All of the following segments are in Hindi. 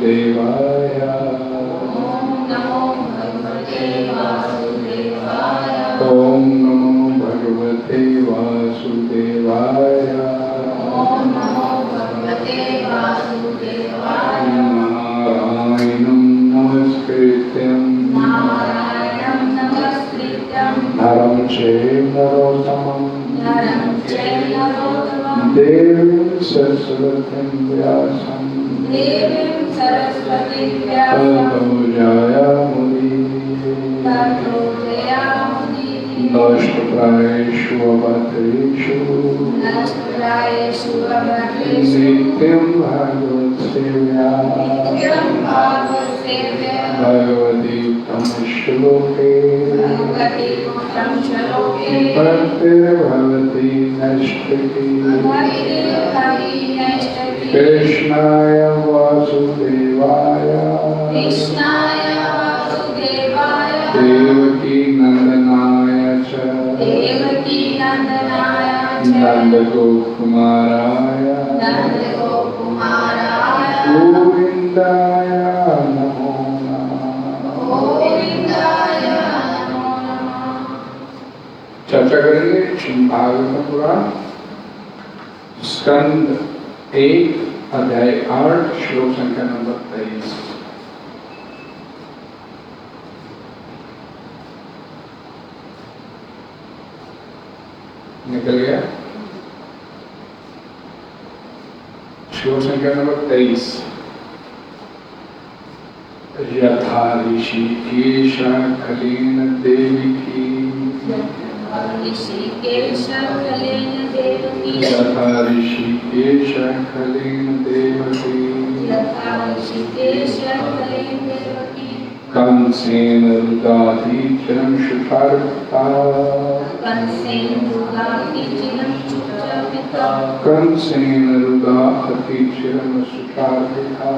वासुदेवाय। ओम नमो भगवते वासुदेवाय। नारायणं नमस्कृत्यं नरं चैव नरोत्तमं देवीं सरस्वतीं व्यासं ततो जयामुदीरये। नष्टप्रायेषु अभद्रेषु नित्यं भागवतसेव्या भगवतीतम श्लोके भक्तिर्भवति नष्टकी। कृष्णाय वासुदेवाय देवकी नंदनाय च नंदगोपकुमाराय गोविंदाय नमो नमः। चर्चा करेंगे श्रीमद् भागवत पुराण स्कंद 1 अध्याय 8 श्लोक संख्या नंबर 23। निकल गया श्लोक संख्या नंबर 23। यथा ऋषिकेश खलेन देवकी यथा ऋषिकेश खलेन देवकी कंसेन रुदाधीचरं शुभार्पिता कंसेन रुदाधीचरं शुभार्पिता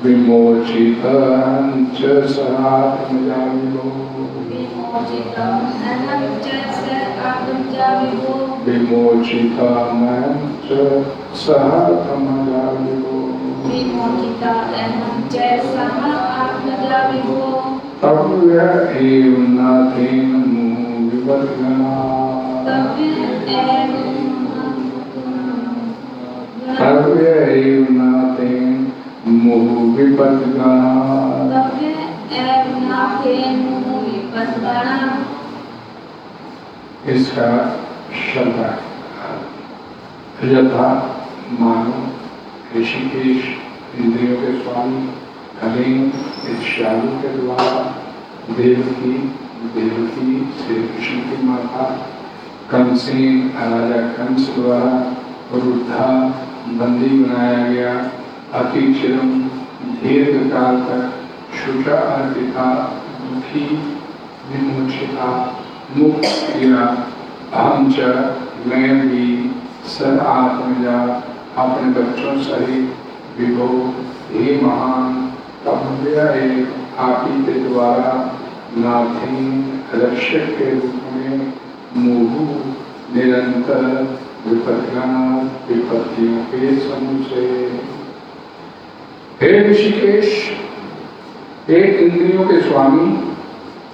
विमोचितं च सहात्मजाविभो तव्य एव नाथेन विपद्गणा तव्य एव नाथेन विपद्गणा। इसका शब्द यथा मानो ऋषिकेश इंद्रियों के स्वामी कलेन इस शालू के द्वारा देवकी श्री कृष्ण की माता कंसेन राजा कंस द्वारा रुद्धा बंदी बनाया गया। अतिचिरम दीर्घ काल तक शुचा अर्पिता दुखी विमोचिता मुक्त किया। हम च मैं भी सद आत्मजा अपने बच्चों सहित विभो हे महान तव्य आप ही के द्वारा नाथीन रक्षक के रूप में मोहु निरंतर विपत्तियों के समूह से। हे ऋषिकेश एक इंद्रियों के स्वामी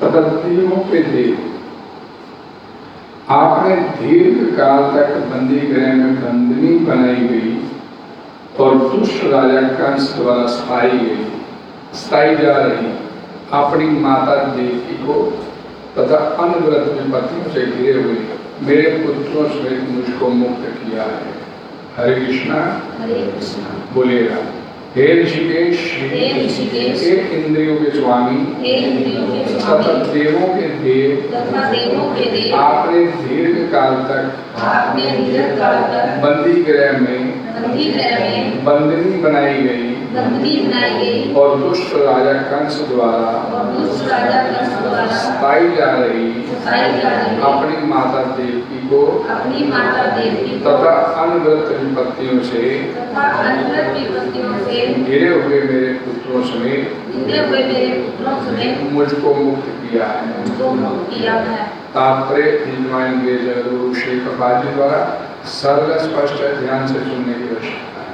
तथा तीनों के देव, आपने दीर्घ काल तक बंदी गृह में बंदनी बनाई गई और दुष्ट राजा कंस द्वारा स्थाई जा रही अपनी माता देवकी को तथा अनवरत विपत्तियों से घिरे हुए मेरे पुत्रों सहित मुझको मुक्त किया है। हरे कृष्णा बोलेगा। हे ऋषिकेश एक इंद्रियों के स्वामी तथा देवों के देव, आपने दीर्घ काल तक बंदी गृह में बंदनी बनाई गई और दुष्ट राजा कंस द्वारा स्थाई जा रही अपनी माता देवकी को तथा अनवरत विपत्तियों से घिरे हुए मेरे पुत्रों समेत मुझको मुक्त किया है। तात्पर्य द्वारा सरल स्पष्ट है, ध्यान से सुनने की आवश्यकता है।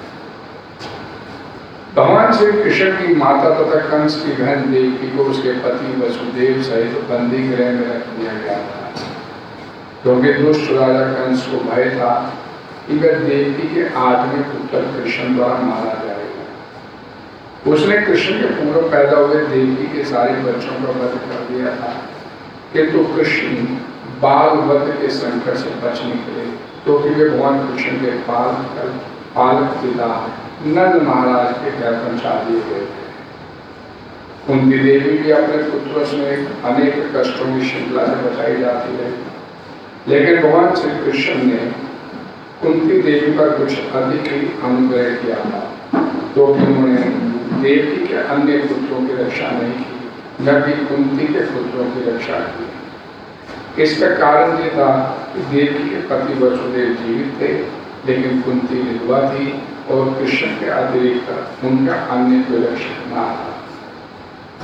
भगवान श्री कृष्ण की माता तथा कंस की बहन देवकी को उसके पति वसुदेव सहित बंदी गृह में रख दिया गया था, क्योंकि दुष्ट राजा कंस को भय था कि वह देवकी के 8वें पुत्र कृष्ण द्वारा मारा जाएगा। उसने कृष्ण के पूर्व पैदा हुए देवकी के सारे बच्चों का वध कर दिया था, किंतु कृष्ण बाल वध के संकट से बच निकले, क्योंकि वे भगवान कृष्ण के पालक पिता नंद महाराज के घर पहुंचा दिए गए थे। कुंती देवी भी अपने पुत्रों में अनेक कष्टों की श्रृंखला से बचाई जाती है, लेकिन भगवान श्री कृष्ण ने कुंती देवी पर कुछ अधिक ही अनुग्रह किया था, क्योंकि उन्होंने देवकी के अन्य पुत्रों की रक्षा नहीं की, न कि कुंती के पुत्रों की रक्षा की। इसका कारण ये था कि देवकी के पति वसुदेव जीवित थे, लेकिन कुंती विधवा थी और कृष्ण के अतिरिक्त उनका अन्य कोई रक्षक न था।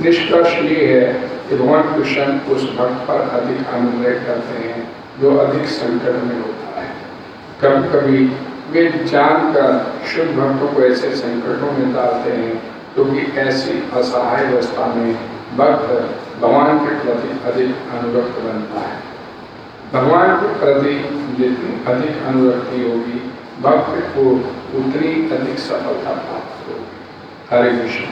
निष्कर्ष ये है कि भगवान कृष्ण उस भक्त पर अधिक अनुग्रह करते हैं जो अधिक संकट में होता है। कभी कभी वे जानकर शुद्ध भक्तों को ऐसे संकटों में डालते हैं, क्योंकि ऐसी असहाय अवस्था में भक्त भगवान के प्रति अधिक अनुरक्त बनता है। भगवान के प्रति जितनी अधिक अनुरक्ति होगी, भक्त को उतनी अधिक सफलता प्राप्त होगी। हरे कृष्ण।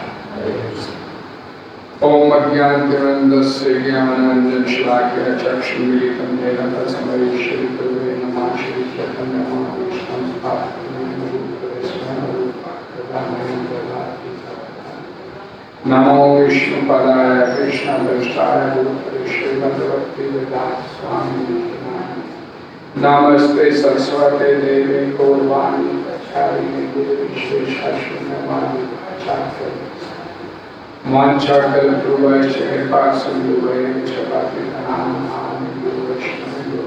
ओम अज्ञानतिमिरन्धस्य ज्ञानाञ्जनशलाकया चक्षुर्मीलितं येन तस्मै श्रीगुरवे नमः। श्रीचैतन्यमहाप्रभुं नमो विष्णुपदाय कृष्णपृष्ठाय भूतले श्रीमद्भक्तिवेदान्त स्वामिने नमस्ते सरस्वते देवे गौरवाणी प्रचारिणे गुरुविशेषशून्यवादी आचार्य वाञ्छाकल्पतरुभ्यश्च कृपासिन्धुभ्यश्च पतितानां वैष्णवेभ्यो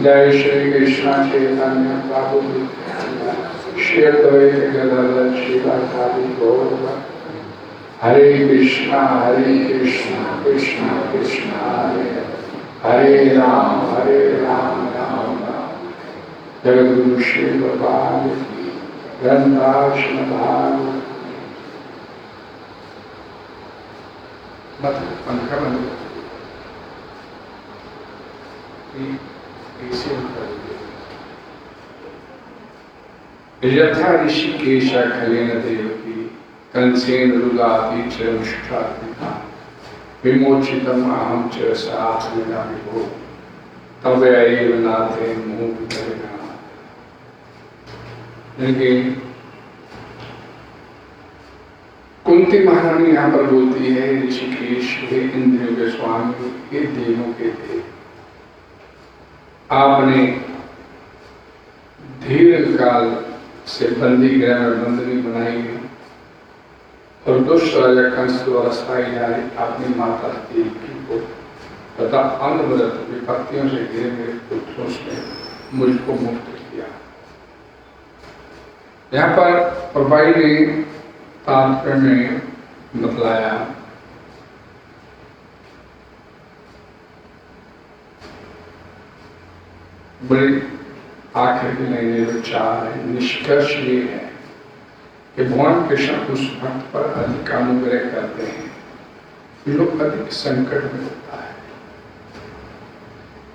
जय श्री कृष्ण चैतन्य प्रभु नित्यानंद श्री अद्वैत गदाधर श्रीवासादि गौर हरे कृष्णा कृष्ण कृष्ण हरे राम राम राम जगद्गुरु श्री भगवान की ग्रंथाश्रम भाग पंखा बंद यथा ऋषिकेश खलेन देवकी कंसेन रुदाति चरमुष्टात्मिका विमोचितम् अहं च सात्मिका विभो तव एव नाथे मोहितरिणा। लेकिन कुंती महारानी यहाँ पर बोलती है, ऋषिकेश वे इंद्रियों के स्वामी, ये देवों के थे। आपने दीर्घ काल से बंदी गृह में बंदनी बनाई और दुष्ट राजा कंस द्वारा स्थाई जा रही अपनी माता देवकी को तथा अनवरत विपत्तियों से घिरे मेरे पुत्रों से मुझको मुक्त किया। यहाँ पर प्रभाई ने तात्पर्य में बतलाया बड़े आखिर की लाइनें विचार है। निष्कर्ष ये है कि भगवान कृष्ण उस भक्त पर अधिक अनुग्रह करते हैं जो अधिक संकट में होता है।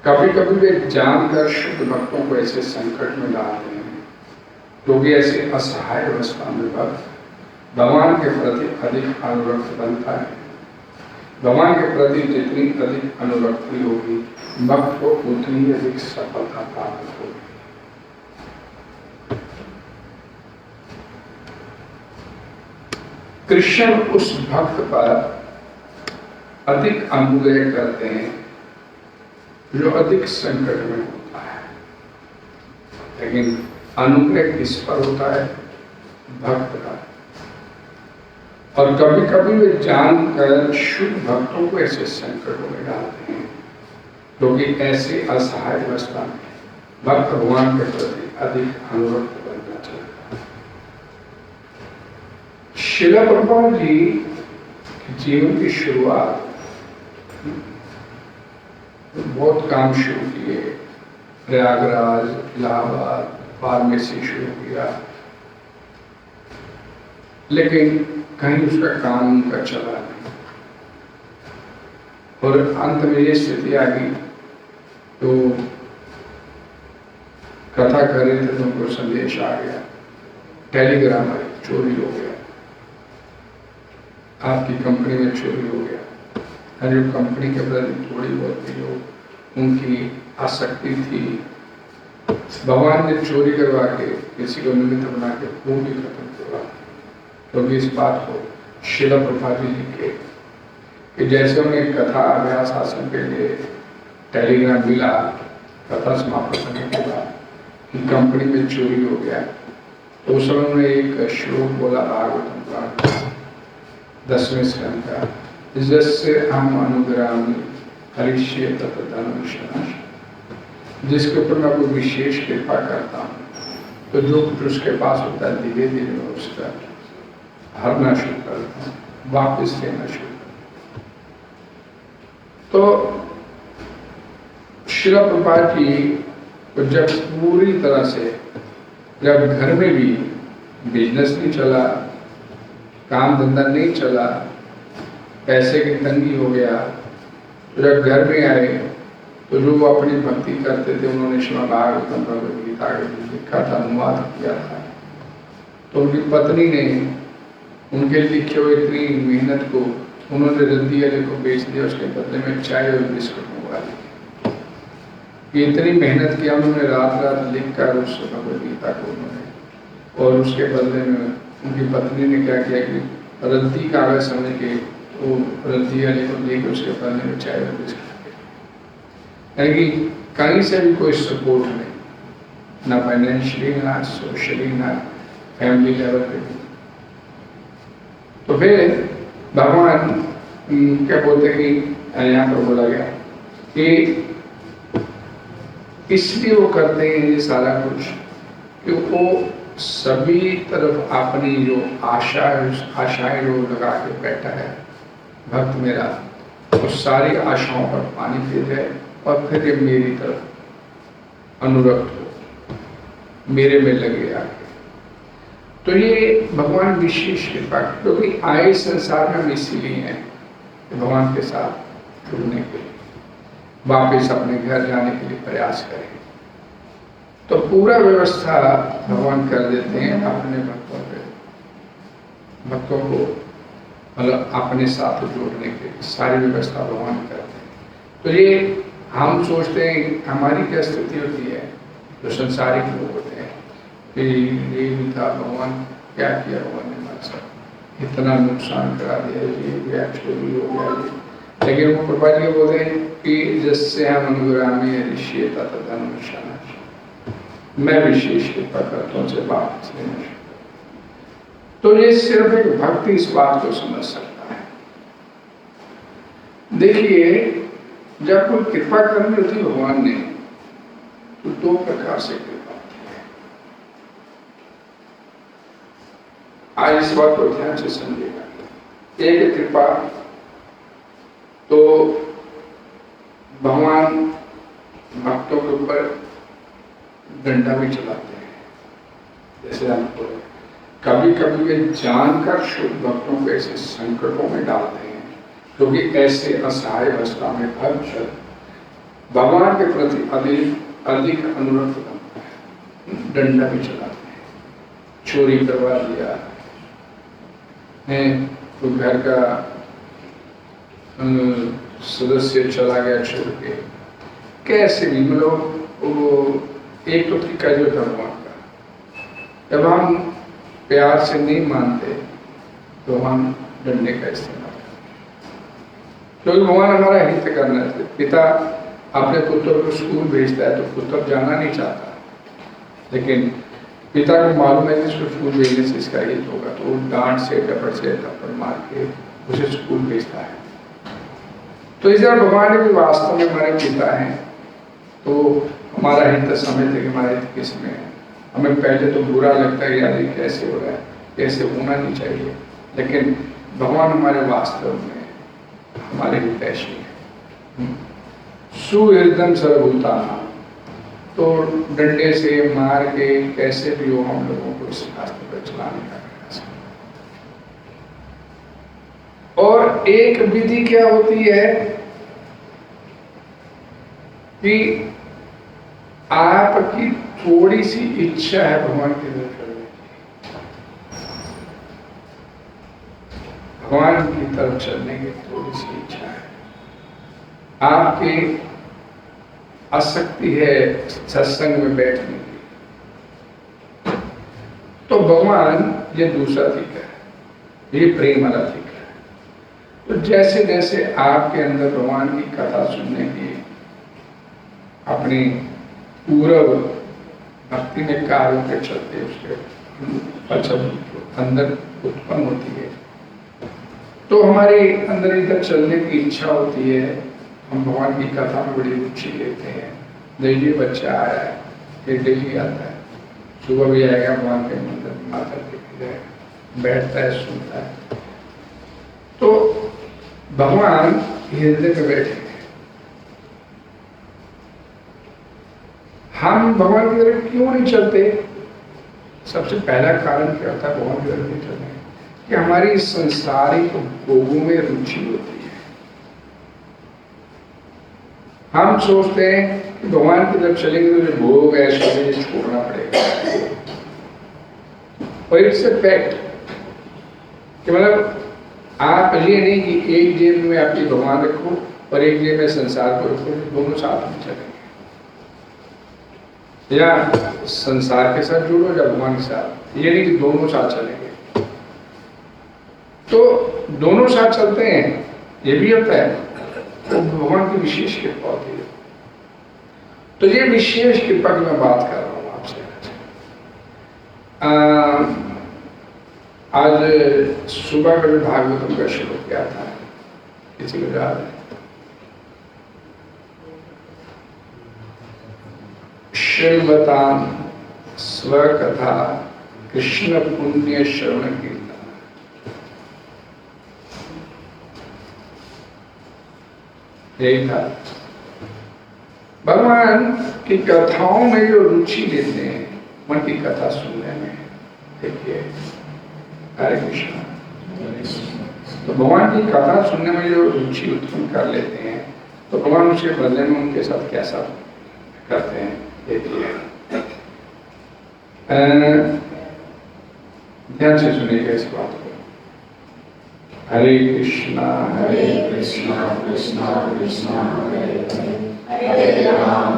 कभी कभी वे जानकर शुद्ध भक्तों को ऐसे संकट में डालते हैं, तो भी ऐसे असहाय अवस्था में भक्त भगवान के प्रति अधिक अनुरक्त बनता है। भगवान के प्रति जितनी अधिक अनुरक्ति होगी, भक्त को उतनी अधिक सफलता प्राप्त होगी। कृष्ण उस भक्त पर अधिक अनुग्रह करते हैं जो अधिक संकट में होता है। लेकिन अनुग्रह किस पर होता है? भक्त का। और कभी कभी वे जानकर शुद्ध भक्तों को ऐसे संकटों में डालते हैं, क्योंकि ऐसे असहाय अवस्था में भक्त भगवान के प्रति अधिक अनुरक्त बनना चाहिए। श्रील प्रभुपाद जी जीवन की शुरुआत बहुत काम शुरू किए प्रयागराज, इलाहाबाद, फार्मेसी शुरू किया, लेकिन कहीं उसका काम का चला नहीं। और अंत में ये स्थिति आ गई तो कथा कर रहे थे तो उनको संदेश आ गया, टेलीग्राम आई, चोरी हो गया, आपकी कंपनी में चोरी हो गया। और जो कंपनी के प्रति थोड़ी बहुत जो उनकी आसक्ति थी, भगवान ने चोरी करवा के किसी को निमित्त बना के वो भी खत्म करवा। तो इस बात को शिला प्रभुपाद जी लिखे कि जैसे उन्हें कथा अभ्यास आसन के लिए टेलीग्राम मिला कथा समाप्त करने के बाद कि कंपनी में चोरी हो गया, तो उस समय उन्होंने एक श्लोक बोला भागवतम का 10वें स्कंद का, जैसे हम अनुग्रामी हरिष्य तत्धनुषनाश, जिसके ऊपर मैं कोई विशेष कृपा करता हूँ तो जो कुछ उसके पास होता है धीरे धीरे मैं उसका हरना शुरू करता हूँ, वापिस लेना शुरू करता हूँ। तो श्रील प्रभुपाद जी को जब पूरी तरह से, जब घर में भी बिजनेस नहीं चला, काम धंधा नहीं चला, पैसे की तंगी हो गया, तो जब घर में आए तो जो वो अपनी भक्ति करते थे उन्होंने श्रीमद् भागवतम भगवद गीता का लिखा था, अनुवाद किया था। तो उनकी पत्नी ने उनके लिखे हुए इतनी मेहनत को उन्होंने रद्दी वाले को बेच दिया, उसके बदले में चाय और बिस्कुट मंगवा दी। ये इतनी मेहनत किया उन्होंने, रात रात लिख कर उस भगवद गीता को उन्होंने, और उसके बदले में उनकी पत्नी ने क्या किया कि रद्दी कागज समझ के वो रद्दी वाले को लेकर उसके बदले में चाय और बिस्कुट, यानी कि कहीं से भी कोई सपोर्ट नहीं, ना फाइनेंशियली, ना सोशली, ना फैमिली लेवल पे। तो फिर भगवान क्या बोलते कि यहाँ पर बोला गया कि इसलिए वो करते हैं ये सारा कुछ कि वो सभी तरफ अपनी जो आशाएं जो लगा के बैठा है भक्त मेरा, वो सारी आशाओं पर पानी फेर जाए और फिर ये मेरी तरफ अनुरक्त हो, मेरे में लगे आके। तो ये भगवान विशेष कृपा, क्योंकि आए संसार में हम इसीलिए हैं भगवान के साथ जुड़ने के लिए, वापस अपने घर जाने के लिए प्रयास करें। तो पूरा व्यवस्था भगवान कर देते हैं अपने भक्तों को, मतलब अपने साथ जोड़ने के लिए सारी व्यवस्था भगवान करते हैं। तो ये हम सोचते हैं हमारी क्या स्थिति होती है, जो संसारिक लोग होते हैं कि ये भी था, भगवान क्या किया, भगवान ने हमारे साथ इतना नुकसान करा दिया, ये चोरी हो गया ये। लेकिन वो प्रभुपाद जी बोलते हैं कि जिससे हम अनुग्रामी ऋषि तत्धनुषनाश, मैं विशेष कृपा करता हूँ से वापस लेना शुरू। तो ये सिर्फ एक भक्त इस बात को समझ सकता है। देखिए जब कोई कृपा करनी होती भगवान ने तो दो प्रकार से कृपा होती है। आज इस बात को ध्यान से समझिएगा। एक कृपा तो भगवान भक्तों के ऊपर डंडा भी चलाते हैं, जैसे आपको कभी कभी वे जानकर शुद्ध भक्तों को ऐसे संकटों में डालते हैं, क्योंकि ऐसे असहाय अवस्था में भक्त भगवान के प्रति अधिक अनुरक्त बनता है, डंडा भी चलाते हैं। चोरी करवा दिया है तो घर का सदस्य चला गया छोड़ के, कैसे भी मतलब वो एक तो तरीका जो था भगवान का, जब हम प्यार से नहीं मानते तो हम डंडे का इस्तेमाल करते, क्योंकि भगवान हमारा हित करना है। पिता अपने पुत्र को स्कूल भेजता है तो पुत्र जाना नहीं चाहता, लेकिन पिता को मालूम है कि इसको स्कूल भेजने से इसका हित होगा, तो वो डांट से डपट से थप्पड़ मार के उसे स्कूल भेजता है। तो इस तरह भगवान भी वास्तव में हमारे पिता हैं, तो हमारा हित समझते कि हमारा हित किसमें है। हमें पहले तो बुरा लगता है यार ये कैसे हो रहा है, कैसे होना नहीं चाहिए, लेकिन भगवान हमारे वास्तव में हमारे हितैषी है। सुहृदय सर्वभूतानां तो डंडे से मार के कैसे भी हो हम लोगों को इस रास्ते पर चलाने का प्रयास करें। और एक विधि क्या होती है कि आपकी थोड़ी सी इच्छा है भगवान की तरफ चलने की, भगवान की तरफ चलने की थोड़ी सी इच्छा है, आपकी आसक्ति है सत्संग में बैठने की, तो भगवान ये दूसरा तरीका है, ये प्रेम वाला तरीका है। तो जैसे जैसे आपके अंदर भगवान की कथा सुनने की अपनी पूर्व भक्ति में कार्यों के चलते उसके अंदर उत्पन्न होती है, तो हमारे अंदर इधर चलने की इच्छा होती है, हम भगवान की कथा में बड़ी रुचि लेते हैं। देखिए बच्चा आया है, ये डेली आता है, सुबह भी आएगा भगवान के मंदिर में माथा टेक जाएगा, बैठता है, सुनता है, तो भगवान हृदय में बैठे हैं। हम भगवान की तरफ क्यों नहीं चलते? सबसे पहला कारण क्या होता है भगवान की तरफ नहीं चलने, कि हमारी संसारिक भोगों में रुचि होती है। हम सोचते हैं कि भगवान की तरफ चलेंगे तो जो भोग ऐसा मुझे छोड़ना पड़ेगा, और इट्स ए फैक्ट कि मतलब आप ये नहीं कि एक जेब में आपकी भगवान रखो और एक जेब में संसार को रखो, दोनों साथ में चलेंगे, या संसार के साथ जुड़ो या भगवान के साथ, ये नहीं कि दोनों साथ चलेंगे। तो दोनों साथ चलते हैं, ये भी होता है, तो भगवान की विशेष कृपा होती है। तो ये विशेष कृपा की मैं बात कर रहा हूँ आपसे। आज सुबह का भागवतम का श्लोक क्या था, किसी को याद है? श्रीमताम स्वकथा कृष्ण पुण्य श्रवण कीर्तन। यही था, भगवान की कथाओं में जो रुचि लेते हैं, उनकी कथा सुनने में, देखिए हरे कृष्ण, तो भगवान की कथा सुनने में जो रुचि उत्पन्न कर लेते हैं, तो भगवान उसके बदले में उनके साथ कैसा करते हैं, देखिए ध्यान से सुनिएगा इस बात को। हरे कृष्णा कृष्णा कृष्णा हरे राम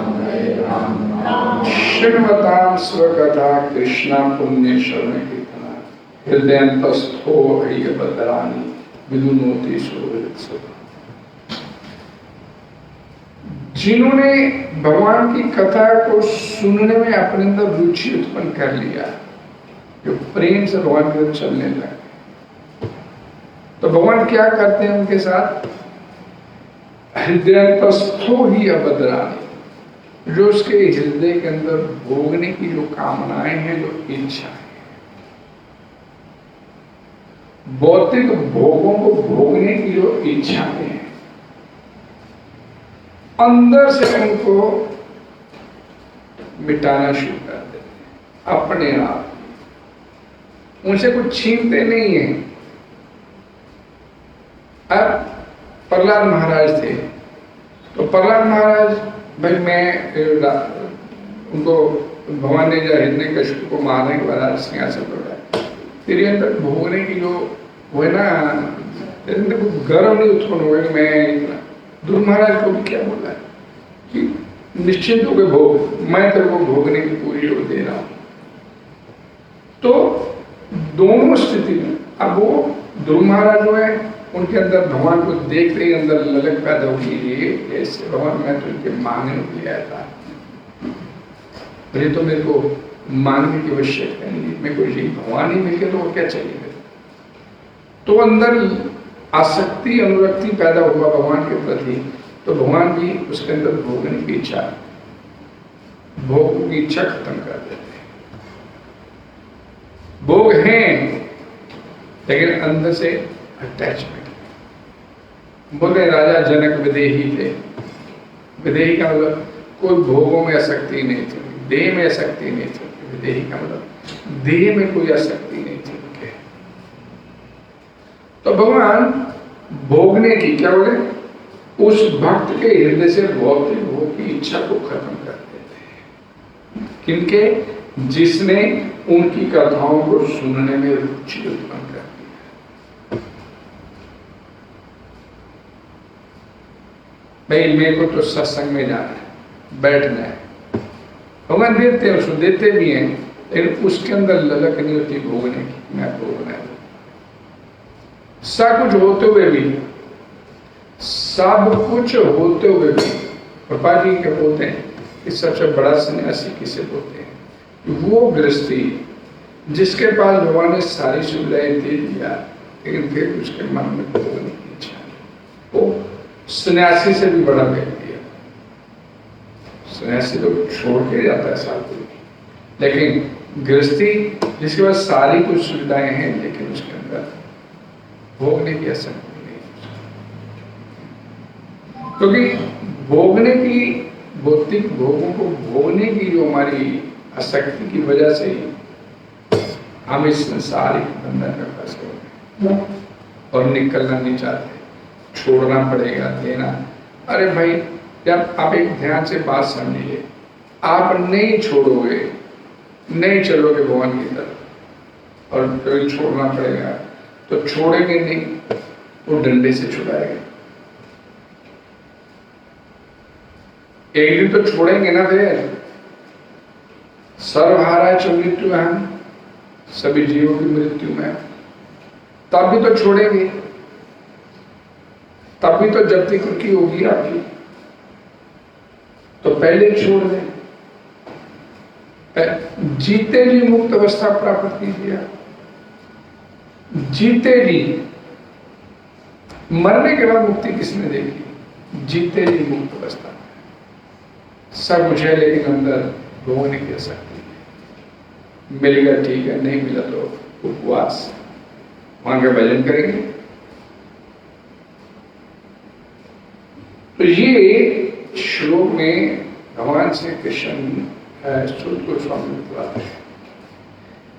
श्रीमतां स्वकथा कृष्णा पुण्य श्रवण कीर्तना हृदयंतस्थो हरिभद्राणि विदुनोति सुहृत्सुधा। जिन्होंने भगवान की कथा को सुनने में अपने अंदर रुचि उत्पन्न कर लिया, जो प्रेम से भगवान की तरफ चलने लगे, तो भगवान क्या करते हैं उनके साथ? हृदयंतस्थो ही अभद्राणि, जो उसके हृदय के अंदर भोगने की जो कामनाएं हैं, जो इच्छा है, भौतिक भोगों को भोगने की जो इच्छाएं हैं, अंदर से उनको मिटाना शुरू कर देते हैं अपने आप, उनसे कुछ छीनते नहीं है। अब प्रहलाद महाराज थे, तो प्रहलाद महाराज भाई मैं उनको भगवान ने जो हिरण्यकश्यप को मारने के बाद सिंहासन पर बैठाया, तेरे अंदर भोगने की जो वो है ना, तेरे अंदर कुछ गर्व नहीं उत्पन्न हुआ कि मैं इतना। ध्रुव महाराज को भी क्या बोला है कि निश्चिंत होकर भोग, मैं तेरे को भोगने की पूरी वो दे रहा हूं। तो दोनों स्थिति में अब वो ध्रुव महाराज जो है, उनके अंदर भगवान को देखते ही अंदर ललक पैदा होगी, ये ऐसे भगवान मैं तो इनके मांगने के लिए आया था, ये तो मेरे को मांगने की आवश्यकता नहीं, मेरे को यही भगवान ही मिल गए तो वो क्या चाहिए मेरे। तो अंदर आसक्ति अनुरक्ति पैदा हुआ भगवान के प्रति, तो भगवान भी उसके अंदर भोगने की इच्छा, भोग की इच्छा खत्म कर देते हैं। भोग हैं लेकिन अंदर से अटैचमेंट। बोले राजा जनक विदेही थे, विदेही का मतलब कोई भोगों में आसक्ति नहीं थी, देह में आसक्ति नहीं थी। देही का मतलब देह में कोई आसक्ति नहीं थी उनके। तो भगवान भोगने की, क्या बोले, उस भक्त के हृदय से भौतिक भोग की इच्छा को खत्म कर देते हैं। किनके? जिसने उनकी कथाओं को सुनने में रुचि उत्पन्न कर दी। भाई मेरे को तो सत्संग में जाना है, बैठना है, भगवान देते हैं, उसको देते भी हैं, लेकिन उसके अंदर ललक नहीं होती भोगने की, मैं भोगना है। सब कुछ होते हुए भी, सब कुछ होते हुए भी पापा जी क्या बोलते हैं कि सबसे बड़ा सन्यासी किसे बोलते हैं? वो गृहस्थी जिसके पास भगवान ने सारी सुविधाएं दे दिया, लेकिन फिर उसके मन में भोगने की इच्छा है। वो सन्यासी से भी बड़ा व्यक्ति है। सन्यासी तो छोड़ के जाता है साल को, लेकिन गृहस्थी जिसके पास सारी कुछ सुविधाएं हैं, लेकिन उसके अंदर भोगने की आसक्ति नहीं, क्योंकि भोगने की, भौतिक भोगों को भोगने की जो हमारी आसक्ति की वजह से ही हम इस संसारिक बंधन में फंस गए और निकलना नहीं चाहते, छोड़ना पड़ेगा, देना। अरे भाई, जब आप एक ध्यान से बात समझिए, आप नहीं छोड़ोगे, नहीं चलोगे भगवान की तरफ, और कोई छोड़ना पड़ेगा तो छोड़ेंगे नहीं, वो डंडे से छुड़ाएगा। एक दिन तो छोड़ेंगे ना, फिर सर्वहारा च मृत्यु हम, सभी जीवों की मृत्यु में, तब भी तो छोड़ेंगे, तब भी तो जब तक उनकी होगी आपकी, तो पहले छोड़ दें। जीते जी मुक्त अवस्था प्राप्त कीजिए, जीते जी। मरने के बाद मुक्ति किसने देखी? जीते जी मुक्त अवस्था में सब कुछ है, लेकिन अंदर भोगने की आसक्ति। मिलेगा ठीक है, नहीं मिला तो उपवास, वहां के भजन करेंगे। तो ये श्लोक में भगवान श्री कृष्ण श्रुत गोस्वामी बताते हैं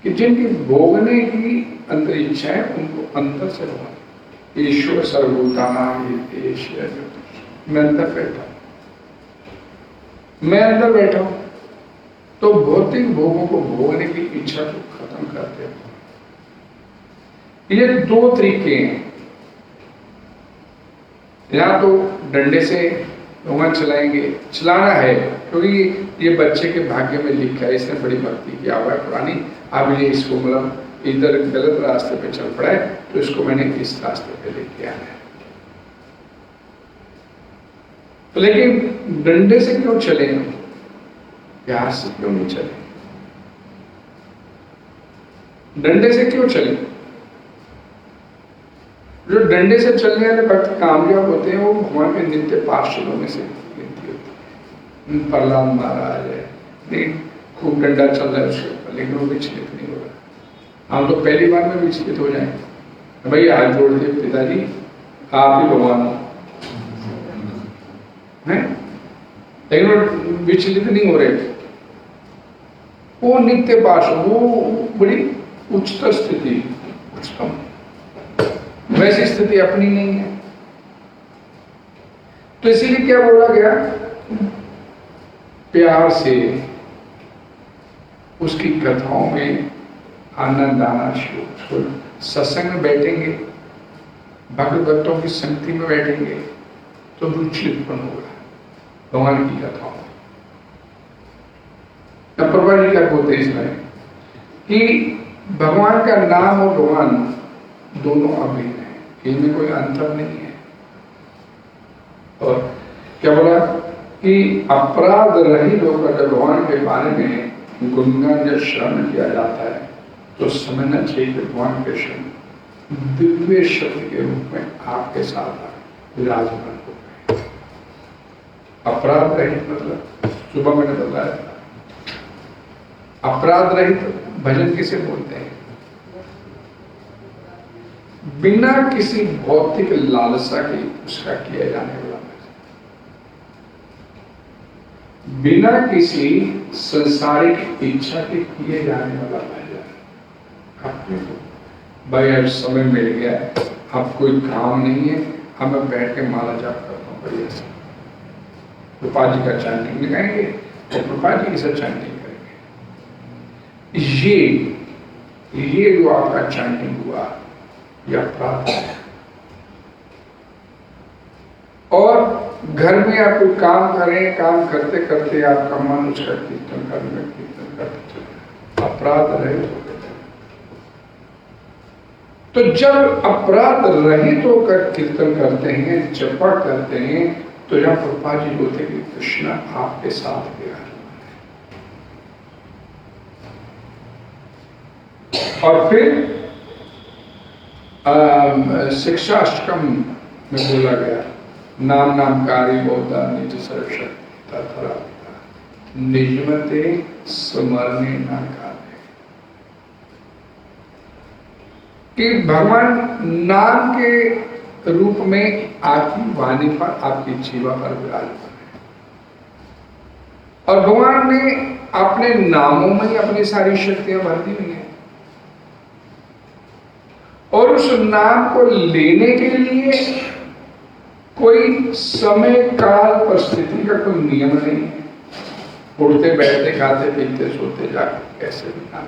कि जिनकी भोगने की अंदर इच्छा है, उनको अंदर से भगवान ईश्वर सर्वभूतानां हितेश, मैं अंदर बैठा हूं, मैं अंदर बैठा हूं, तो भौतिक भोगों को भोगने की इच्छा को खत्म कर देता हूं। ये दो तरीके हैं, या तो डंडे से भगवान चलाएंगे, चलाना है, क्योंकि ये बच्चे के भाग्य में लिखा है, इसने बड़ी भक्ति की आवा है पुरानी, अब ये इसको मतलब इधर गलत रास्ते पे चल पड़ा है, तो इसको मैंने इस रास्ते पे लेके आना है। तो लेकिन डंडे से क्यों चले हम? प्यार से क्यों नहीं चले? डंडे से क्यों चले? जो डंडे से चलने वाले भक्त कामयाब होते हैं, वो भगवान के नित्य पार्षदों में से गिनती होती है। प्रहलाद महाराज है, नहीं खूब डंडा चल रहा है उसके ऊपर, लेकिन वो विचलित नहीं हो रहा। हम तो पहली बार में विचलित हो जाए, भाई हाथ जोड़ दिए, पिताजी आप ही भगवान हो, लेकिन वो विचलित नहीं हो रहे। वो नित्य पार्षद, वो बड़ी उच्चतर स्थिति, उच्चतम, वैसी स्थिति अपनी नहीं है। तो इसीलिए क्या बोला गया? प्यार से उसकी कथाओं में आनंद आना शुरू। सत्संग में बैठेंगे, भगवत भक्तों की संगति में बैठेंगे, तो रुचि उत्पन्न होगा भगवान की कथाओं में। प्रभा जी क्या बोलते हैं इसमें कि भगवान का नाम और भगवान दोनों अभिन्न है, इनमें कोई अंतर नहीं है। और क्या बोला कि अपराध रहित होकर जब भगवान के बारे में गुणगान जब श्रवण किया जाता है, तो समझना चाहिए कि भगवान कृष्ण दिव्य शक्ति के रूप में आपके साथ विराजमान हो गए। अपराध रहित मतलब सुबह मैंने बताया था, अपराध रहित भजन किसे बोलते हैं? बिना किसी भौतिक लालसा के उसका किया जाने वाला भजन। बिना किसी संसारिक इच्छा के किए जाने वाला भजन। अपने को भाई अब समय मिल गया, अब कोई काम नहीं है, अब मैं बैठ के माला जाप करता हूँ बढ़िया से, प्रभुपाद जी का चैंटिंग लगाएंगे और प्रभुपाद जी के साथ चैंटिंग करेंगे। ये जो आपका चैंटिंग हुआ यह अपराध है। और घर में आप कोई काम करें, काम करते करते आपका मन उसका कीर्तन करते चले, अपराध रहित होकर। तो जब अपराध रहित होकर कीर्तन करते हैं, जपा करते हैं, तो जहां प्रभुपाद जी बोलते कि कृष्ण आपके साथ गया। और फिर शिक्षाष्टकम में बोला गया, नाम नामकारी बोधा निज सरक्षता निजमते स्मरणे ना काले, कि भगवान नाम के रूप में आपकी वाणी पर, आपकी जीवा पर विराजमान है। और भगवान ने अपने नामों में ही अपनी सारी शक्तियां भर दी हुई हैं। और उस नाम को लेने के लिए कोई समय काल परिस्थिति का कोई नियम नहीं है। उठते बैठते खाते पीते सोते जाते कैसे भी नाम।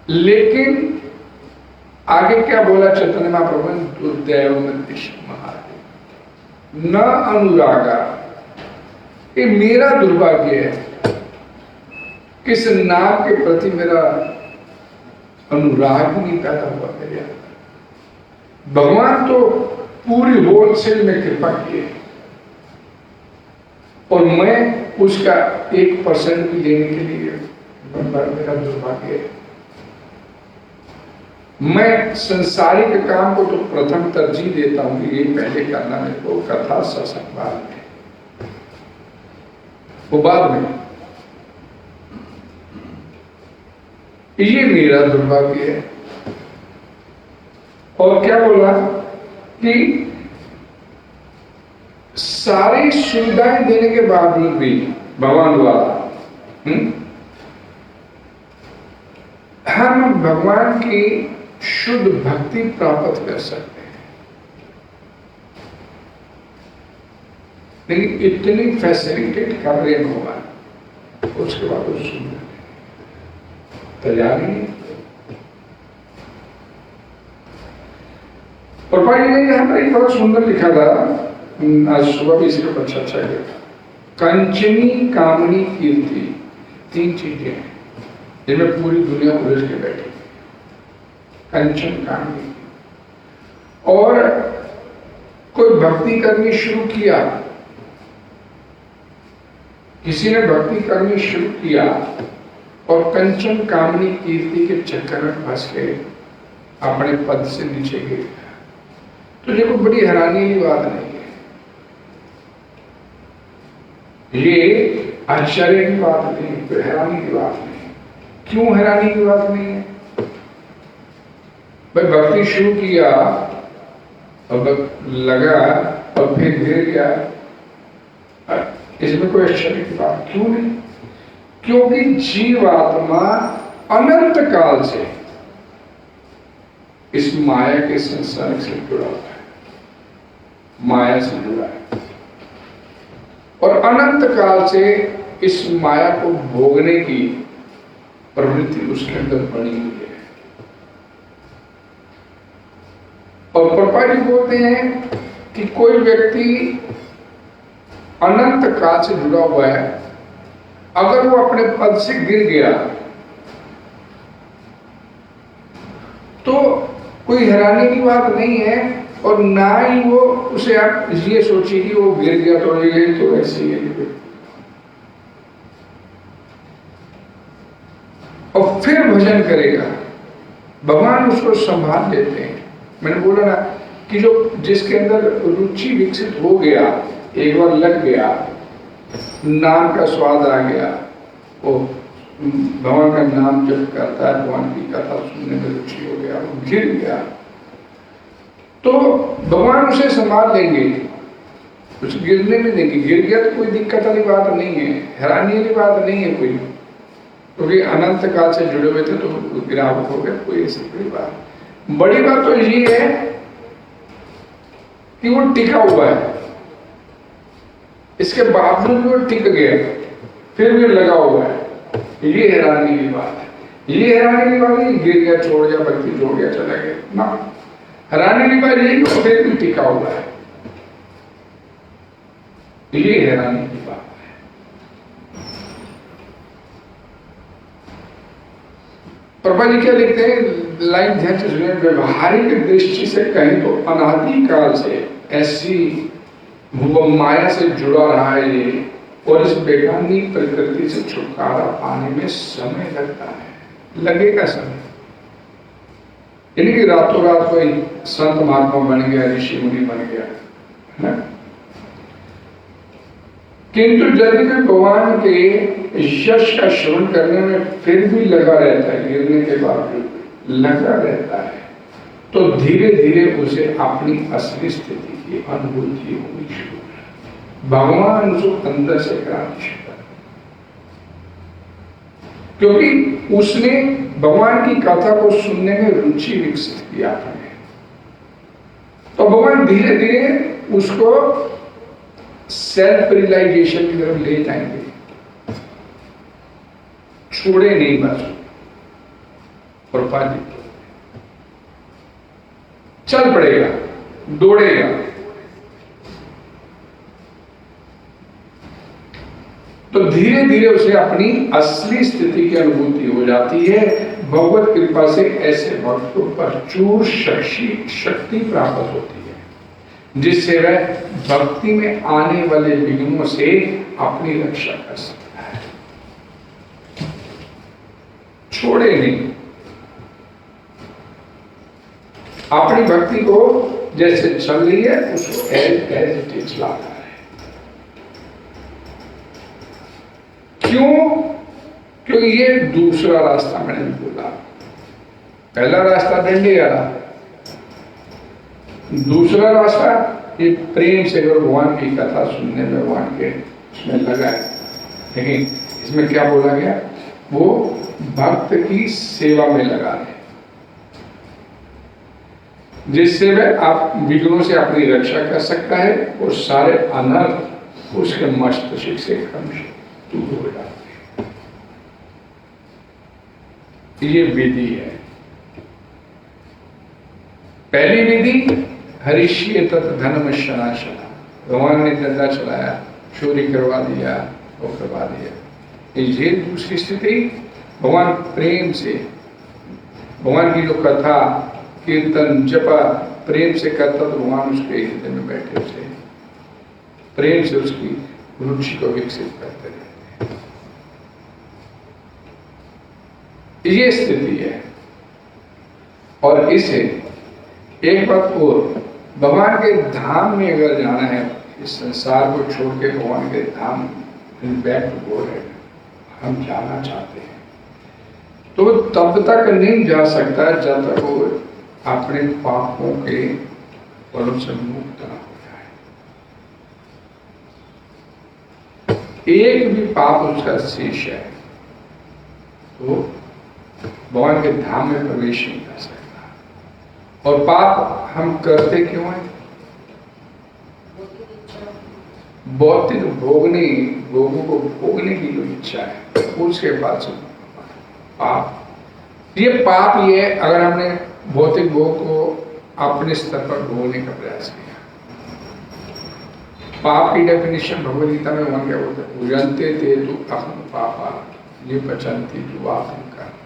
लेकिन आगे क्या बोला चैतन्य महाप्रभु ने, दुर्दैव न अनुरागा, ये मेरा दुर्भाग्य है किस नाम के प्रति मेरा अनुराग नहीं पैदा हुआ मेरे अंदर। भगवान तो पूरी होलसेल में कृपा किए और मैं उसका 1% भी लेने के लिए मेरा दुर्भाग्य है। मैं संसारिक काम को तो प्रथम तरजीह देता हूं कि ये पहले करना मेरे को, कथा सत्संग बाद में, वो बाद में। ये मेरा दुर्भाग्य है। और क्या बोला कि सारी सुविधाएं देने के बावजूद भी भगवान द्वारा हम भगवान की शुद्ध भक्ति प्राप्त कर सकते हैं, लेकिन इतनी फैसिलिटेट कर रहे हैं भगवान, उसके बाद वो सुन तैयार नहीं। और भाई ने यहाँ पर एक बहुत सुंदर लिखा था, आज सुबह भी इसके ऊपर चर्चा किया, कंचनी कामनी कीर्ति, 3 चीजें हैं जिनमें पूरी दुनिया उलझ के बैठी। कंचन कामनी, और कोई भक्ति करनी शुरू किया, किसी ने भक्ति करनी शुरू किया और कंचन कामनी कीर्ति के चक्कर में फंस के अपने पद से नीचे गिर गया, तो ये कोई बड़ी हैरानी की बात नहीं है, ये आश्चर्य की बात नहीं है, कोई हैरानी की बात नहीं। क्यों हैरानी की बात नहीं है? भाई भक्ति शुरू किया और लगा और फिर गिर गया, इसमें कोई आश्चर्य की बात क्यों नहीं? क्योंकि जीवात्मा अनंत काल से इस माया के संसार से जुड़ा हुआ है, माया से जुड़ा है, और अनंत काल से इस माया को भोगने की प्रवृत्ति उसके अंदर बनी हुई है। और प्रभुपाद जी बोलते हैं कि कोई व्यक्ति अनंत काल से जुड़ा हुआ है, अगर वो अपने पद से गिर गया तो कोई हैरानी की बात नहीं है, और ना ही वो उसे आप ये सोचिए कि वो गिर गया तो ये तो ऐसे ही, और फिर भजन करेगा, भगवान उसको संभाल लेते हैं। मैंने बोला ना कि जो जिसके अंदर रुचि विकसित हो गया, एक बार लग गया, नाम का स्वाद आ गया, वो भगवान का नाम जब करता है, भगवान की कथा सुनने में रुचि हो गया, वो गिर गया, तो भगवान उसे संभाल लेंगे। कुछ गिरने में नहीं, गिर गया तो कोई दिक्कत वाली बात नहीं है, हैरानी वाली बात नहीं है कोई, क्योंकि अनंत काल से जुड़े हुए थे तो गिरावट हो गया, कोई ऐसी बड़ी बात। बड़ी बात तो ये है कि वो टिका हुआ है, इसके बावजूद भी वो टिक गया, फिर भी लगा हुआ है, ये हैरानी की बात है। ये हैरानी की बात नहीं गिर गया, छोड़ गया, बत्ती जोड़ गया, चला गया ना, हैरानी की बात ये कि फिर भी टिका हुआ है, ये हैरानी की बात है। प्रभा जी क्या लिखते हैं, लाइन ध्यान से सुनिए, व्यवहारिक दृष्टि से कहें तो अनादि काल से ऐसी भुव माया से जुड़ा रहा है ये, और इस बेगानी प्रकृति से छुटकारा पाने में समय लगता है, लगेगा समय। यानी कि रातों रात कोई संत महात्मा बन गया, ऋषि मुनि बन गया है, किंतु यदि कोई भगवान के यश का श्रवण करने में फिर भी लगा रहता है, गिरने के बावजूद लगा रहता है, तो धीरे धीरे उसे अपनी असली स्थिति की अनुभूति होनी शुरू है। भगवान उसको अंदर से क्रांति, क्योंकि उसने भगवान की कथा को सुनने में रुचि विकसित किया था, तो भगवान धीरे धीरे उसको सेल्फ रियलाइजेशन की तरफ ले जाएंगे, छोड़े नहीं बस, और चल पड़ेगा, दौड़ेगा। तो धीरे धीरे उसे अपनी असली स्थिति की अनुभूति हो जाती है। भगवत कृपा से ऐसे भक्तों पर प्रचुर शक्ति प्राप्त होती है, जिससे वह भक्ति में आने वाले विघ्नों से अपनी रक्षा कर सकता है, छोड़े नहीं। अपनी भक्ति को जैसे चल रही है उसको एज इट इज लाता है। क्यों? क्योंकि ये दूसरा रास्ता मैंने बोला, पहला रास्ता डंडे वाला, दूसरा रास्ता ये प्रेम से अगर भगवान की कथा सुनने में भगवान के उसमें लगा है। लेकिन इसमें क्या बोला गया, वो भक्त की सेवा में लगा है, जिससे वह आप विघ्नों से अपनी रक्षा कर सकता है और सारे अनर्थ उसके मस्तिष्क से दूर हो जाते हैं। ये विधि है। पहली विधि हरिष्ये तत् धनम शनाशना, भगवान ने धंधा चलाया, चोरी करवा दिया, वो करवा दिया। ये दूसरी स्थिति, भगवान प्रेम से, भगवान की जो कथा कीर्तन जपा प्रेम से करता तो भगवान उसके हृदय में बैठे थे, प्रेम से उसकी रुचि को विकसित करते रहते। ये स्थिति है। और इसे एक बात और, भगवान के धाम में अगर जाना है, इस संसार को छोड़ के भगवान के धाम बैक टू गॉड है, हम जाना चाहते हैं, तो वो तब तक नहीं जा सकता जब तक वो अपने पापों के फलों से मुक्त ना हो जाए। एक भी पाप उसका शेष है तो भगवान के धाम में प्रवेश नहीं कर सकता। और पाप हम करते क्यों हैं? भौतिक भोगों को भोगने की जो इच्छा है उसके पास पाप। ये पाप ये अगर हमने भौतिक भोग को अपने स्तर पर भोगने का प्रयास किया। पाप की डेफिनेशन भगवद गीता में वहां क्या बोलते हैं, उजंते थे तू अहम पापा ये बचंती तू आप करना।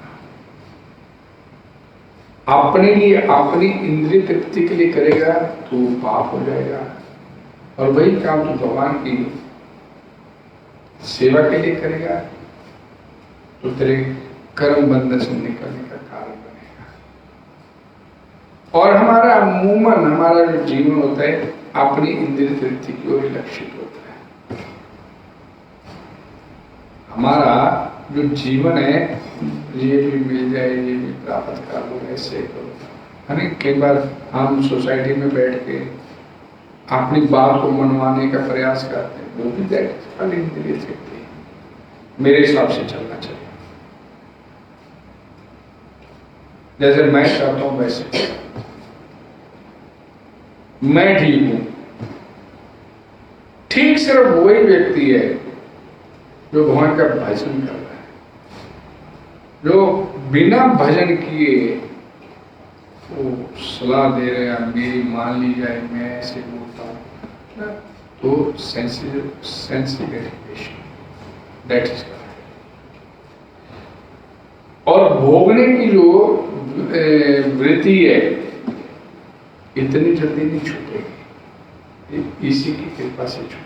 अपने लिए अपनी इंद्रिय तृप्ति के लिए करेगा तो पाप हो जाएगा, और वही काम तू भगवान की सेवा के लिए करेगा तो तेरे कर्म बंधन से निकलने का कारण बनेगा। और हमारा अमूमन हमारा जो जीवन होता है अपनी इंद्रिय तृप्ति की ओर लक्षित होता है। हमारा जो जीवन है, ये भी मिल जाए, ये भी प्राप्त कर लो, ऐसे करो। है ना, कई बार हम सोसाइटी में बैठ के अपनी बात को मनवाने का प्रयास करते हैं, वो भी दैट इंद्रिय शक्ति है। मेरे हिसाब से चलना चाहिए, जैसे मैं चाहता हूं वैसे मैं ठीक हूं। ठीक सिर्फ वही व्यक्ति है जो भगवान का भजन कर रहा है, जो बिना भजन किए वो सलाह दे रहे हैं मेरी मान ली जाए, मैं ऐसे बोलता हूं, तो सेंसिटिव दैट इज। और भोगने की जो वृत्ति है इतनी जल्दी नहीं छूटेगी, इसी की कृपा से छूटेगी।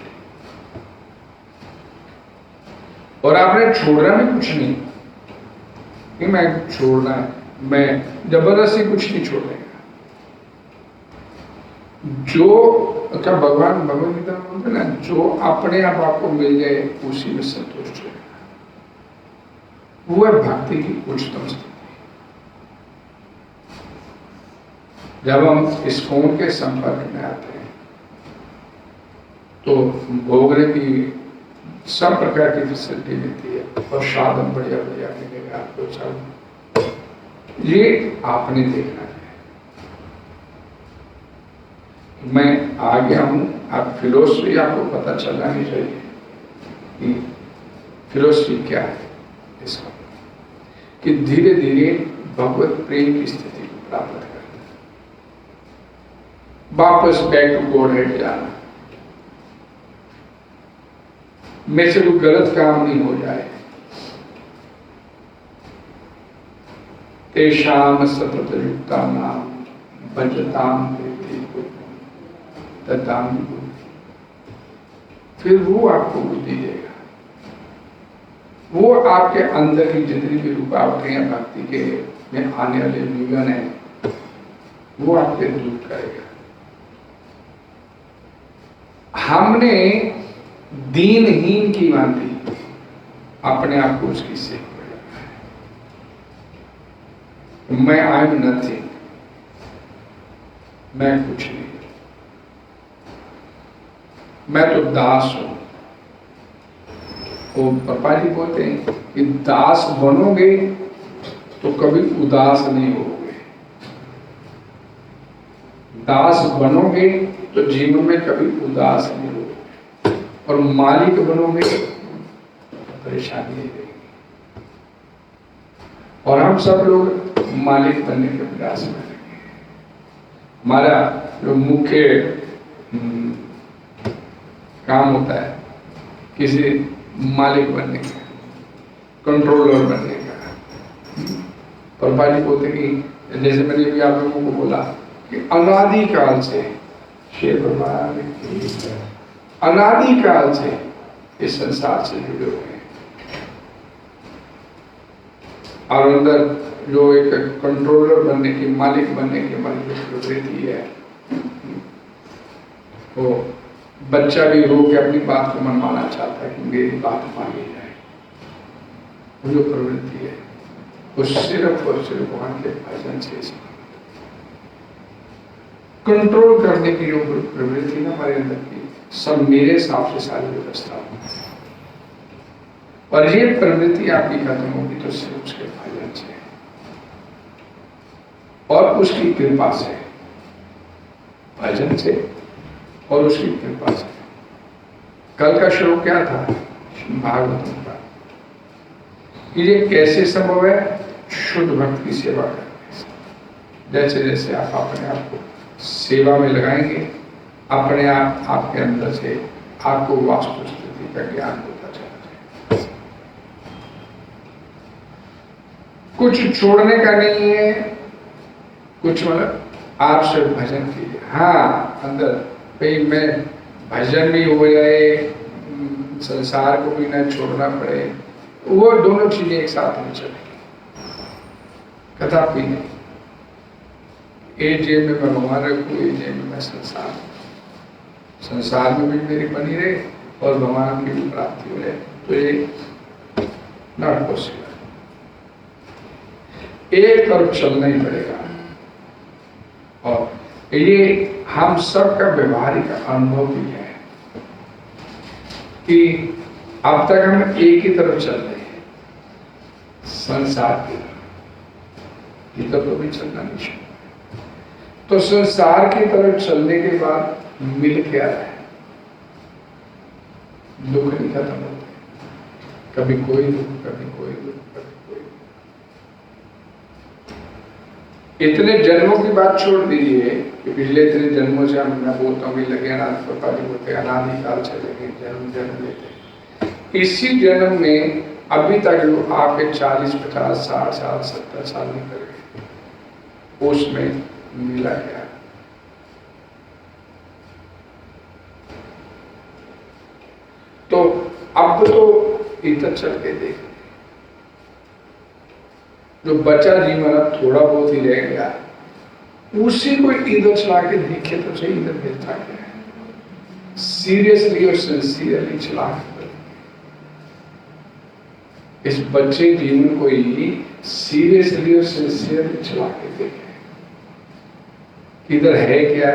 और आपने छोड़ना भी कुछ नहीं कि मैं छोड़ना है, मैं जबरदस्ती कुछ नहीं छोड़ेगा। जो क्या भगवान भगवद गीता में बोलते ना, जो अपने आप आपको मिल जाए उसी में संतुष्ट है, वो है भक्ति की उच्चतम स्थिति। जब हम इस्कॉन के संपर्क में आते हैं तो भोगने की सब प्रकार की फैसिलिटी मिलती है, और साधन बढ़िया बढ़िया मिलेगा आपको। सब ये आपने देखना है। मैं आ गया हूं, आप फिलोसफी आपको पता चलना नहीं चाहिए कि फिलोसफी क्या है इसका, कि धीरे धीरे भगवत प्रेम की स्थिति को प्राप्त करना, वापस बैक टू गॉड हेड जाना, में से कोई गलत काम नहीं हो जाए। तेषाम सतत युक्ता नाम भजताम तताम, फिर वो आपको बुद्धि देगा, वो आपके अंदर की जितनी भी रुकावटें हैं भक्ति के में आने वाले विघ्न है वो आपके दूर करेगा। हमने दीनहीन की भांति अपने आप को उसकी सेवा है। मैं आई एम नथिंग, मैं कुछ नहीं, मैं तो दास हूं। वो पापा जी बोलते हैं कि दास बनोगे तो कभी उदास नहीं होगे, दास बनोगे तो जीवन में कभी उदास नहीं होगे, और मालिक बनोगे तो परेशानी नहीं रहेगी। और हम सब लोग मालिक बनने के प्रयास में लगे। हमारा जो मुख्य काम होता है किसी मालिक बनने का, कंट्रोलर बनने का। प्रभा जी बोलते कि जैसे मैंने भी आप लोगों को बोला कि अनादिकाल से शेर भगवान अनादिकाल से इस संसार से जुड़े हुए हैं, और अंदर जो एक कंट्रोलर बनने की, मालिक बनने की हमारी जो प्रवृत्ति है, वो बच्चा भी रो के अपनी बात को मनवाना चाहता है कि मेरी बात मानी जाए। वो जो प्रवृत्ति है वो सिर्फ और सिर्फ भगवान के भजन से कंट्रोल करने की जो प्रवृत्ति ना हमारे अंदर की, सब मेरे हिसाब से सारी व्यवस्था हो, और ये प्रवृत्ति आपकी खत्म होगी तो सिर्फ उसके भजन से और उसकी कृपा से, भजन से और उसकी कृपा से। कल का श्लोक क्या था भागवतम का, कि ये कैसे संभव है? शुद्ध भक्त की सेवा करने से। जैसे जैसे आप अपने आप को सेवा में लगाएंगे, अपने आप आपके अंदर से आपको वास्तु स्थिति का ज्ञान होता चला जाएगा। कुछ छोड़ने का नहीं है, कुछ मतलब आप सिर्फ भजन कीजिए। हाँ, अंदर भाई मैं भजन भी हो जाए, संसार को भी न छोड़ना पड़े, वो दोनों चीजें एक साथ नहीं चलेगी कदापि नहीं। एक जेब में मैं भगवान रखूँ, एक जेब में मैं संसार में भी मेरी बनी रहे और भगवान की भी प्राप्ति हो जाए, तो ये नॉट पॉसिबल। एक तरफ चलना ही पड़ेगा, और ये हम सब का व्यवहारिक अनुभव भी है कि अब तक हम एक ही तरफ चल रहे हैं, संसार की तरफ, इधर तो भी चलना नहीं चाहिए। तो संसार की तरफ चलने के बाद मिल क्या रहा है? दुख नहीं खत्म होते, कभी कोई दुख, कभी कोई दुख, कभी कोई दुख। इतने जन्मों की बात छोड़ दीजिए कि पिछले इतने जन्मों से हम, मैं बोलता हूँ लगे अनाथ पापा जी बोलते अनादिकाल से लगे जन्म जन्म लेते। इसी जन्म में अभी तक जो आपके 40, 50, 60 साल, 70 साल निकल गए, उसमें मिला गया। तो अब तो इधर चल के देख, जो बचा जीवन अब थोड़ा बहुत ही रह गया, उसी को इधर चला के देखे तो सही, इधर मिलता क्या है। सीरियसली और सिंसियरली चला के इस बच्चे जीवन को ही सीरियसली और सिंसियरली चला के देखे, इधर है क्या,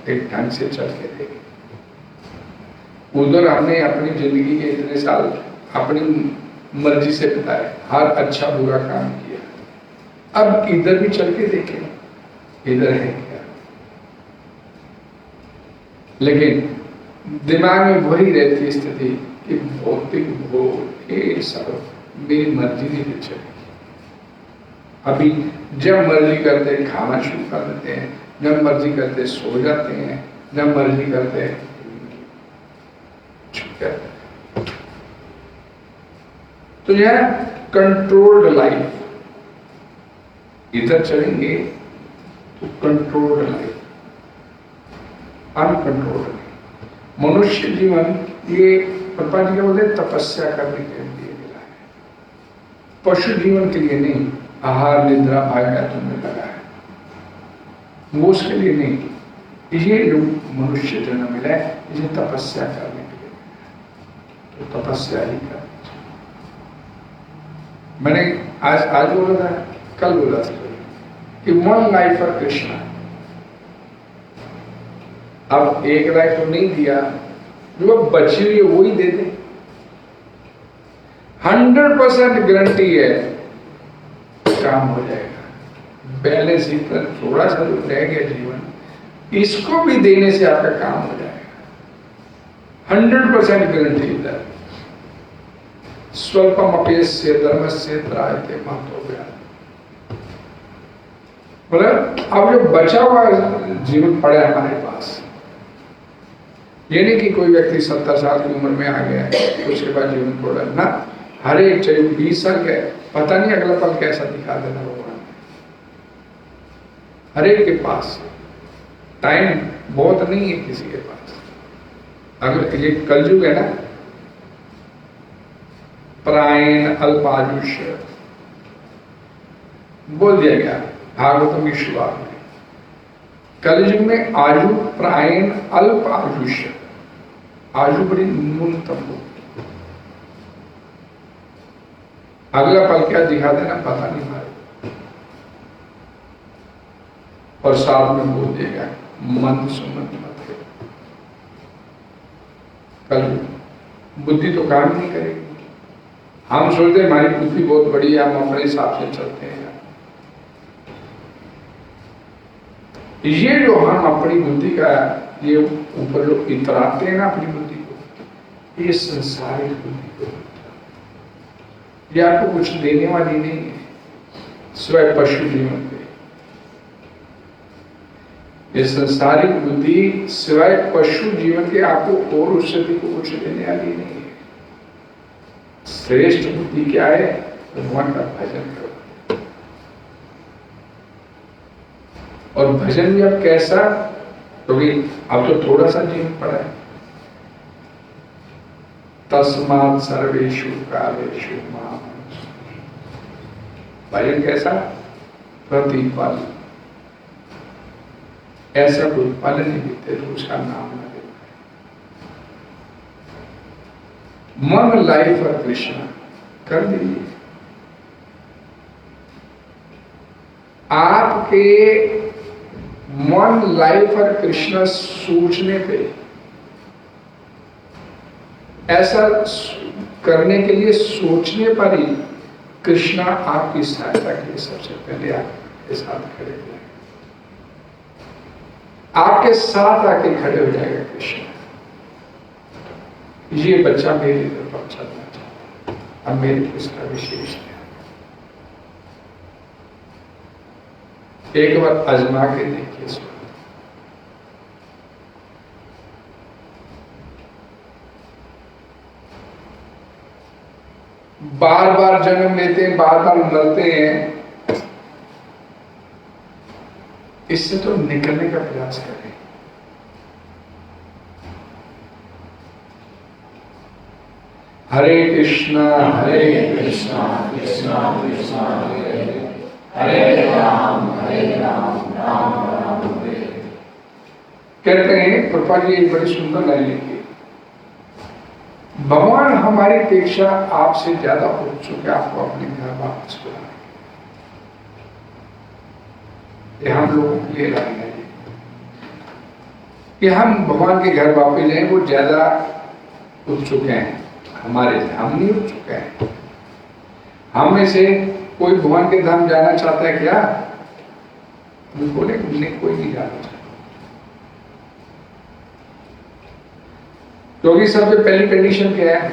एक ढंग से चल के देखे। उधर हमने अपनी जिंदगी के इतने साल अपनी मर्जी से बिताए, हर अच्छा बुरा काम किया, अब इधर भी चल के देखें इधर है क्या। लेकिन दिमाग में वही रहती स्थिति कि भौतिक भोग ये सब मेरी मर्जी नहीं चलेगी। अभी जब मर्जी करते खाना शुरू कर देते हैं, जब मर्जी करते सो जाते हैं, जब मर्जी करते छुप जाते हैं। तो यह कंट्रोल्ड लाइफ, इधर चलेंगे तो कंट्रोल्ड लाइफ, अनकंट्रोल्ड। मनुष्य जीवन ये प्रपंच के बोलते तपस्या करने के लिए मिला है, पशु जीवन के लिए नहीं। आहार निद्रा भाग्य तुमने लगा है, वो उसके लिए नहीं। ये जो मनुष्य जन्म मिला है इसे तपस्या करने के लिए, तो तपस्या ही करनी चाहिए। मैंने आज बोला था, कल बोला था कि वन लाइफ फॉर कृष्णा। अब एक लाइफ तो नहीं दिया, जो अब बची हुई है वो ही दे दे। 100% गारंटी है काम हो जाएगा। बैलेंस इतना थोड़ा सा जो रह गया जीवन, इसको भी देने से आपका काम हो जाएगा। 100% गारंटी इधर। स्वल्पम अपेस्य धर्मस्य त्रायते महतो गया। मतलब अब जो बचा हुआ जीवन पड़ा है हमारे पास, ये नहीं कि कोई व्यक्ति 70 साल की उम्र में आ गया है उसके बाद जीवन थोड़ा ना, हर एक चाहे 20 साल का, पता नहीं अगला पल कैसा दिखा देना भगवान ने। हर एक के पास टाइम बहुत नहीं है किसी के पास। अगर ये कलयुग है ना, प्रायण अल्पायुष्य बोल दिया गया भागवतम की शुरुआत में। कलयुग में आयु प्रायण अल्प आयुष्य, आयु बड़ी न्यूनतम होगी। अगला पल क्या दिखा देना पता नहीं हमारे। और साथ में बोल देगा मन सुमन मत करो। कल बुद्धि तो काम नहीं करेगी। हम सोचते हमारी बुद्धि बहुत बड़ी है, हम अपने हिसाब से चलते हैं। ये जो हम अपनी बुद्धि का ये ऊपर जो इतराते हैं ना अपनी बुद्धि को, ये संसारिक बुद्धि को, ये आपको कुछ देने वाली नहीं है सिवाय पशु जीवन के। ये संसारिक बुद्धि सिवाय पशु जीवन के आपको और उससे भी कुछ देने वाली नहीं है। श्रेष्ठ बुद्धि क्या है? भगवान का भजन करो। और भजन भी अब कैसा, क्योंकि अब तो थोड़ा सा जीवन पड़ा है। तस्मात् सर्वेषु कालेषु मां। भजन कैसा? प्रतिपल। ऐसा कोई पल नहीं बीते तो उसका नाम न ले। मन लाइफ और कृष्ण कर दीजिए। आपके वन लाइफ फॉर कृष्णा सोचने पे, ऐसा करने के लिए सोचने पर ही कृष्णा आपकी सहायता के लिए सबसे पहले आपके साथ खड़े हो जाएगा, आपके साथ आके खड़े हो जाएगा कृष्ण। ये बच्चा मेरी तरफ चलना चाहता है, अब मेरे को इसका विशेष है। एक बार आजमा के देखिए इसको। बार बार जन्म लेते हैं, बार बार मरते हैं, इससे तो निकलने का प्रयास करें। हरे कृष्णा कृष्णा कृष्णा हरे राम राम राम हरे। कहते हैं प्रभुपाद जी एक बड़ी सुंदर लाइन लिखी, भगवान हमारी अपेक्षा आपसे ज्यादा उत्सुक है आपको अपने घर वापस बुलाने। ये हम लोगों के लिए लाइन है कि हम भगवान के घर वापस जाएं, वो ज्यादा उत्सुक हैं हमारे से, हम नहीं उत्सुक हैं। हम में से कोई भगवान के धाम जाना चाहता है क्या? बोले कोई नहीं जाना चाहता, क्योंकि सबसे पहली कंडीशन क्या है,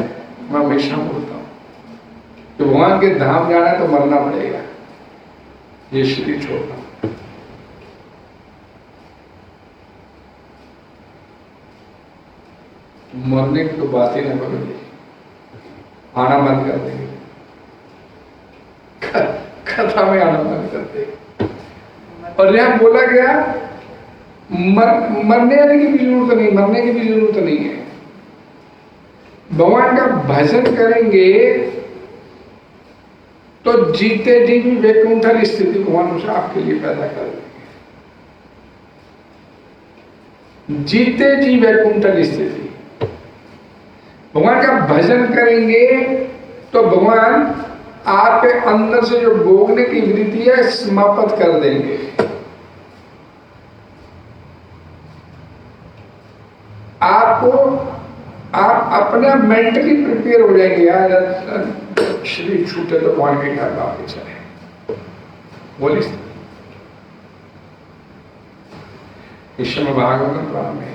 मैं हमेशा बोलता हूं कि भगवान के धाम जाना है तो मरना पड़ेगा, ये शरीर छोड़ना। मरने की तो बात ही ना करोगे, आना बंद कर देंगे, कथा में आना बंद कर देंगे। और यहां बोला गया मरने की भी जरूरत नहीं, मरने की भी जरूरत नहीं है। भगवान का भजन करेंगे तो जीते जी भी वैकुंठल स्थिति भगवान उसे आपके लिए पैदा कर देंगे। जीते जी वैकुंठल स्थिति, भगवान का भजन करेंगे तो भगवान आपके अंदर से जो भोगने की वृत्ति है समाप्त कर देंगे। आप अपने मेंटली प्रिपेयर हो जाएंगे, यार शरीर छूटे तो भगवान के घर वापस चले। बोली श्रीमद् भागवतम पुराण में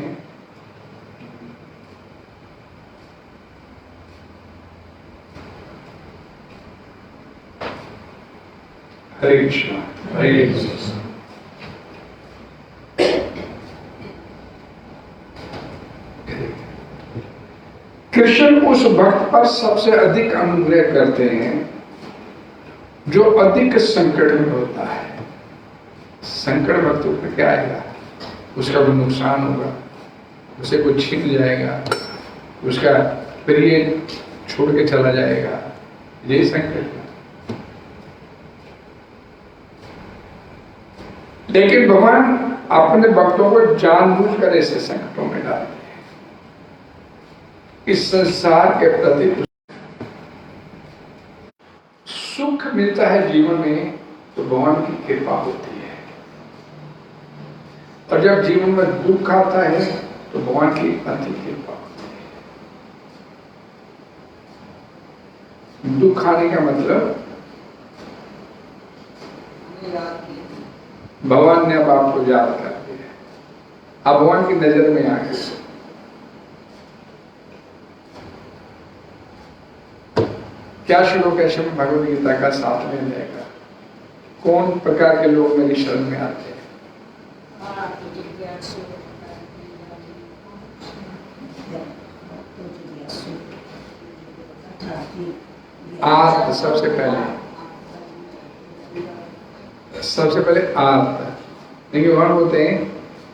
हरे कृष्ण हरे कृष्ण। कृष्ण उस भक्त पर सबसे अधिक अनुग्रह करते हैं जो अधिक संकट में होता है। संकट भक्तों पर क्या आएगा? उसका कोई नुकसान होगा, उसे कोई छीन जाएगा, उसका प्रिय छोड़ के चला जाएगा, यही संकट है। लेकिन भगवान अपने भक्तों को जानबूझकर ऐसे संकटों में डालते हैं। इस संसार के प्रति सुख मिलता है जीवन में तो भगवान की कृपा होती है, और जब जीवन में दुख आता है तो भगवान की अति कृपा होती है। दुख आने का मतलब भगवान ने अब आपको याद कर दिया, अब भगवान की नजर में आ गए। क्या श्लोक है श्रीमद् भगवद गीता का 7वें अध्याय का? कौन प्रकार के लोग मेरी शरण में आते हैं? आर्त, सबसे पहले आर्त। देखिए भगवान बोलते हैं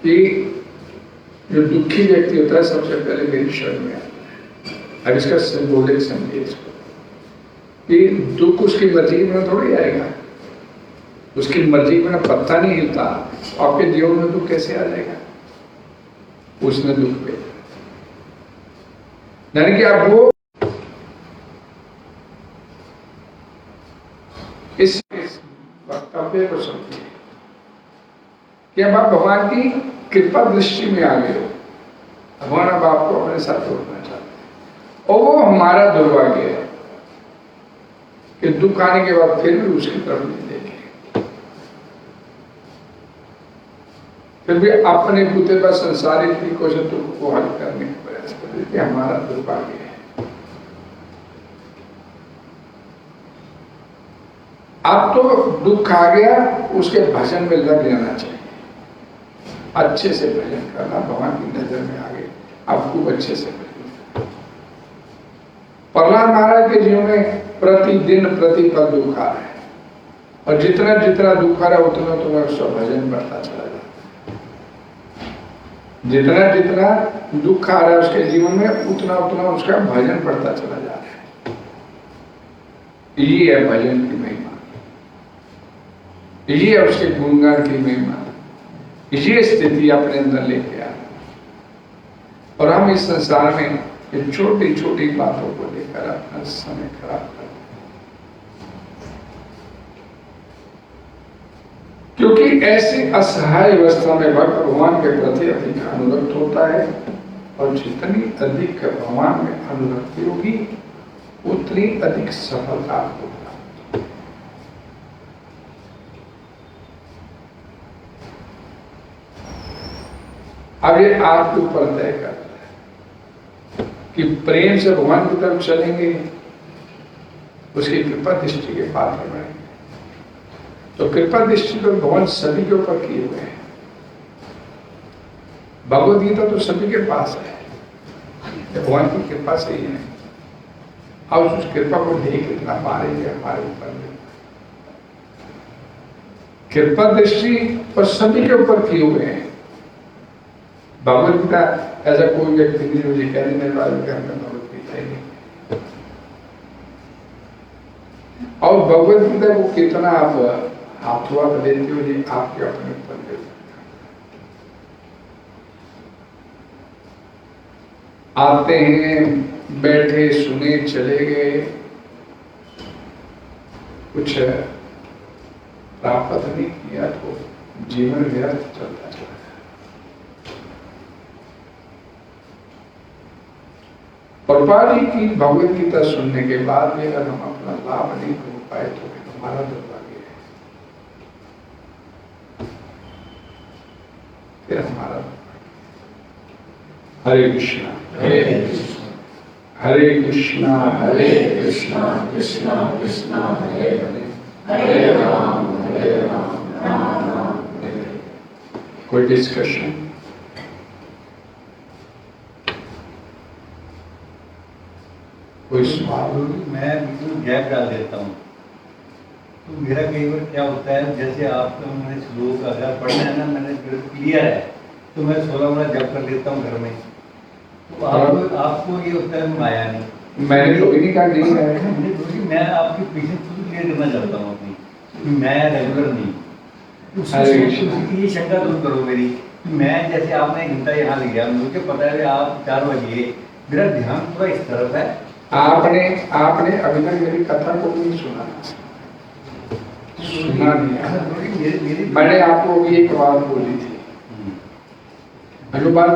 कि जो दुखी व्यक्ति होता है सबसे पहले मेरी शरण में आता है। अब इसका सिंबॉलिक समझिए इसको कि दुख उसकी मर्जी में थोड़ी आएगा, उसकी मर्जी में पत्ता नहीं हिलता, आपके जीवन में दुख कैसे आ जाएगा? उसने दुख पे, यानी कि आप वो इस वक्तव्य को समझिए कि अब आप भगवान की कृपा दृष्टि में आ गए हो, भगवान अब आपको अपने साथ जोड़ना चाहते हैं। और वो हमारा दुर्भाग्य है कि दुख आने के बाद फिर भी उसकी तरफ नहीं देखे, फिर भी अपने कुत्ते पर संसारिक तरीकों से दुख को हल करने का प्रयास कर देते, हमारा दुर्भाग्य है। अब तो दुख आ गया, उसके भजन में लग जाना चाहिए, अच्छे से भजन करना, भगवान की नजर में आ गए, अब खूब अच्छे से भजन। प्रहलाद महाराज के जीवन में प्रतिदिन प्रतिपल दुख आ रहा है, और जितना जितना दुख आ रहा है उतना उतना उसका भजन बढ़ता चला जाता है। जितना जितना दुख आ रहा है उसके जीवन में उतना उतना उसका भजन बढ़ता चला जा रहा है। ये है भजन की महिमा, ये है उसके गुणगान की महिमा, ये स्थिति अपने अंदर लेके आ। और हम इस संसार में इन छोटी छोटी बातों को लेकर अपना समय खराब करते हैं, क्योंकि ऐसी असहाय अवस्था में भक्त भगवान के प्रति अधिक अनुरक्त होता है, और जितनी अधिक भगवान में अनुरक्ति होगी उतनी अधिक सफलता होगी। अब ये आपके ऊपर तय करता है कि प्रेम से भगवान की तरफ चलेंगे, उसकी कृपा दृष्टि के पात्र बनेंगे। तो कृपा दृष्टि तो भगवान सभी के ऊपर किए हुए हैं, भगवद गीता तो सभी के पास है, भगवान की कृपा से ही है। अब उस कृपा को देख इतना पारेंगे हमारे ऊपर में, कृपा दृष्टि और सभी के ऊपर किए हुए हैं। भगवद गीता ऐसा कोई व्यक्ति नहीं मुझे कहने मेरे बारे में भगवद गीता ही नहीं, और भगवद गीता को कितना आप हाथों हाथ लेते हो, ये आपके अपने ऊपर निर्भर। आते हैं, बैठे, सुने, चले गए, कुछ प्राप्त नहीं किया तो जीवन व्यर्थ चलता चला। प्रभुपाद जी की भगवद गीता सुनने के बाद भी अगर हम अपना लाभ नहीं हो पाए तो हमारा दुर्भाग्य है, फिर हमारा दुर्भाग्य। हरे कृष्णा हरे कृष्णा हरे कृष्णा हरे कृष्णा कृष्णा कृष्णा हरे हरे हरे राम राम राम हरे हरे। कोई डिस्कशन? कोई सवाल? मैं बिल्कुल गैप डाल देता हूँ, तो मेरा कई बार क्या होता है, जैसे आपका मैंने श्लोक अगर पढ़ना है ना, मैंने क्लियर है तो मैं 16 बार जप कर लेता हूँ घर में। तो आपको ये होता है माया नहीं, मैंने तो नहीं कहा नहीं है, मैं आपके पीछे क्लियर करना चाहता हूँ अपनी, मैं रेगुलर नहीं, ये शंका दूर करो मेरी। मैं जैसे आपने एक घंटा यहाँ लिया, मुझे पता है आप 4 बजे, मेरा ध्यान थोड़ा इस तरफ है। आपने अभी तक मेरी कथा को नहीं सुना नहीं। मैंने आपको भी एक बात बोली थी, अनुवाद